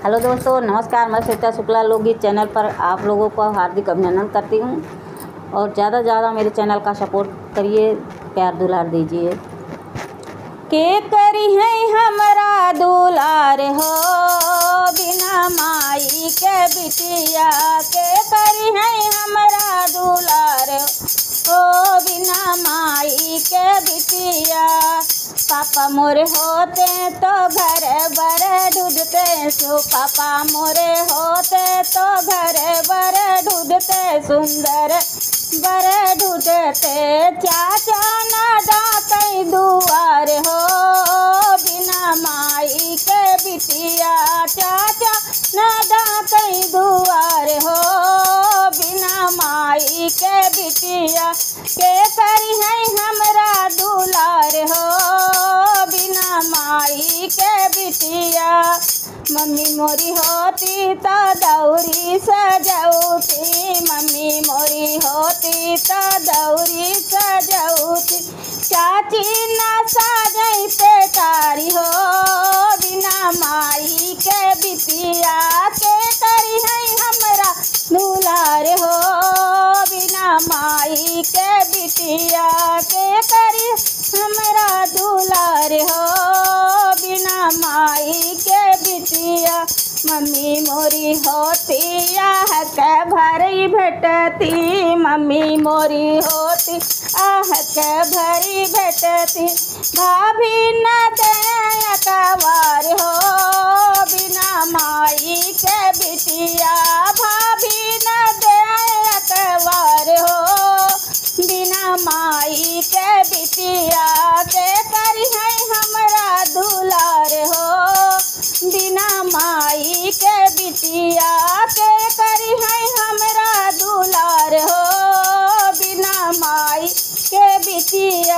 Hello दोस्तों, नमस्कार। मैं श्वेता शुक्ला लोकगीत चैनल पर आप लोगों को हार्दिक अभिनंदन करती हूँ और ज़्यादा से ज़्यादा मेरे चैनल का सपोर्ट करिए, प्यार दुलार दीजिए। के करी है हमारा दुलार हो बिना माई के बिटिया, के करी है हमारा दुलार हो बिना माई के बिटिया। पापा मोरे होते तो घर बर ढूंढते सो, पापा मोरे होते तो घर बर ढूंढते, सुंदर बर ढूंढते। चाचा न डाके दुआर हो बिना माई के बिटिया, चाचा न डाके दुआर हो बिना माई के बिटिया। के करी है हमरा दुलार हो बिना माई के बिटिया। मम्मी मोरी होती तो दौरी सजौती, मम्मी मोरी होती तो दौरी सजौती। चाची न साजैते तारी हो बिना माई के बिटिया। के करी है हमरा दुलार हो बिना माई के बिटिया, के करी हमरा दुलार हो बिना माई के बिटिया। मम्मी मोरी होती आह के भरी भेटती, मम्मी मोरी होती आह के भरी भेटती। भाभी न दे अकबार हो बिना माई के बिटिया, भाभी न दे अकबार हो बिना माई के बिटिया। के करी है हमरा दुलार हो बिना माई के बिटिया, के करी है हमरा दुलार हो बिना माई के बिटिया।